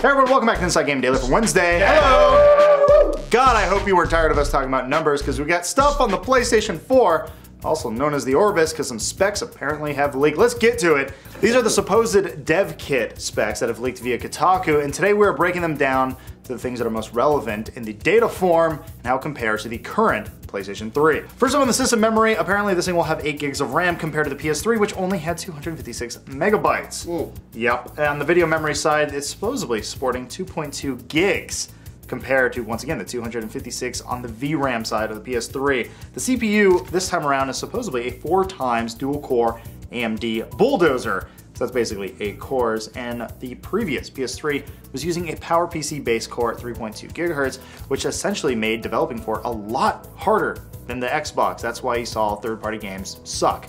Hey everyone, welcome back to Inside Game Daily for Wednesday. Hello! God, I hope you weren't tired of us talking about numbers, because we got stuff on the PlayStation 4, also known as the Orbis, because some specs apparently have leaked. Let's get to it. These are the supposed dev kit specs that have leaked via Kotaku, and today we're breaking them down to the things that are most relevant in the data form and how it compares to the current PlayStation 3. First up on the system memory, apparently this thing will have 8 gigs of RAM compared to the PS3, which only had 256 megabytes. Ooh. Yep, and on the video memory side, it's supposedly sporting 2.2 gigs compared to, once again, the 256 on the VRAM side of the PS3. The CPU this time around is supposedly a 4 times dual-core AMD bulldozer. So that's basically 8 cores, and the previous PS3 was using a PowerPC base core at 3.2 gigahertz, which essentially made developing for a lot harder than the Xbox. That's why you saw third-party games suck.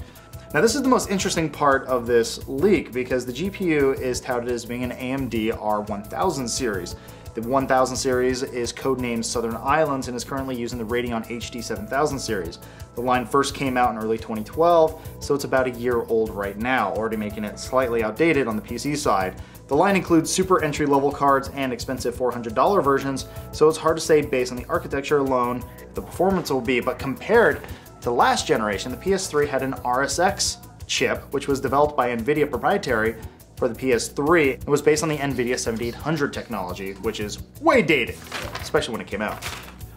Now this is the most interesting part of this leak, because the GPU is touted as being an AMD R1000 series. The 1000 series is codenamed Southern Islands and is currently using the Radeon HD 7000 series. The line first came out in early 2012, so it's about a year old right now, already making it slightly outdated on the PC side. The line includes super entry-level cards and expensive $400 versions, so it's hard to say based on the architecture alone what the performance will be, but compared to last generation, the PS3 had an RSX chip, which was developed by NVIDIA proprietary for the PS3. It was based on the NVIDIA 7800 technology, which is way dated, especially when it came out.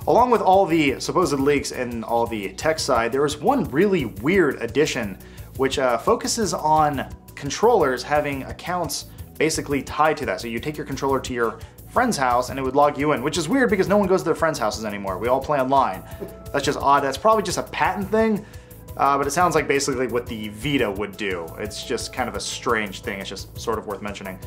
Along with all the supposed leaks and all the tech side, there was one really weird addition, which focuses on controllers having accounts basically tied to that. So you take your controller to your friend's house and it would log you in, which is weird because no one goes to their friends' houses anymore. We all play online. That's just odd. That's probably just a patent thing. But it sounds like basically what the Vita would do. It's just kind of a strange thing. It's just sort of worth mentioning.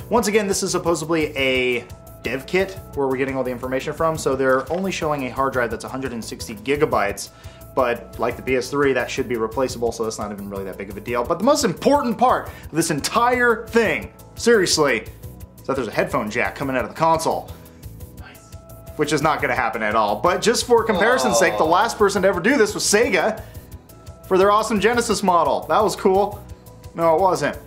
Once again, this is supposedly a dev kit where we're getting all the information from, so they're only showing a hard drive that's 160 gigabytes, but like the PS3, that should be replaceable, so that's not even really that big of a deal. But the most important part of this entire thing, seriously, is that there's a headphone jack coming out of the console. Which is not going to happen at all. But just for comparison's sake, the last person to ever do this was Sega, for their awesome Genesis model. That was cool. No, it wasn't.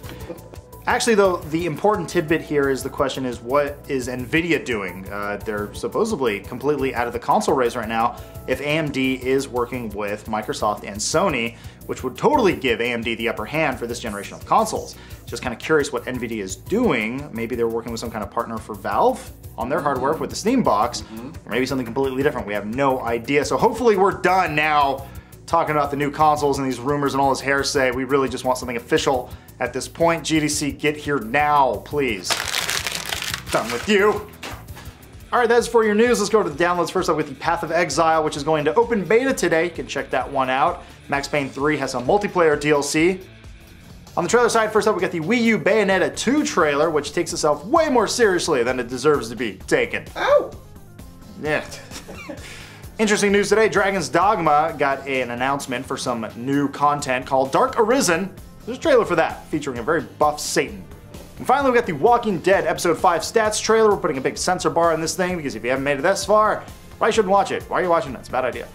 Actually though, the important tidbit here is the question is, what is NVIDIA doing? They're supposedly completely out of the console race right now if AMD is working with Microsoft and Sony, which would totally give AMD the upper hand for this generation of consoles. Just kind of curious what NVIDIA is doing. Maybe they're working with some kind of partner for Valve on their hardware with the Steam box, or maybe something completely different. We have no idea. So hopefully we're done now talking about the new consoles and these rumors and all this hearsay. We really just want something official at this point. GDC, get here now, please. Done with you. All right, that's for your news. Let's go to the downloads. First up with the Path of Exile, which is going to open beta today. You can check that one out. Max Payne 3 has some multiplayer DLC. On the trailer side, first up, we got the Wii U Bayonetta 2 trailer, which takes itself way more seriously than it deserves to be taken. Ow! Yeah. Interesting news today, Dragon's Dogma got an announcement for some new content called Dark Arisen. There's a trailer for that, featuring a very buff Satan. And finally, we got the Walking Dead Episode 5 stats trailer. We're putting a big censor bar on this thing, because if you haven't made it this far, probably shouldn't watch it. Why are you watching it? It's a bad idea.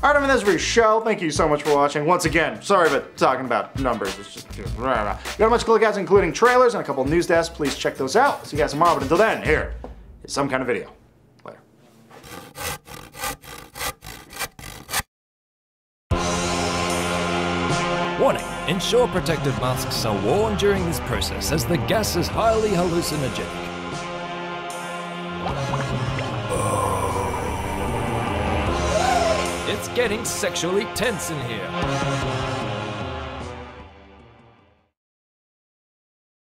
Alright, I mean, that's for your show. Thank you so much for watching. Once again, sorry about talking about numbers. It's just... We got a bunch of cool guys, including trailers and a couple of news desks. Please check those out. See you guys tomorrow, but until then, here is some kind of video. Later. Warning, ensure protective masks are worn during this process as the gas is highly hallucinogenic. It's getting sexually tense in here.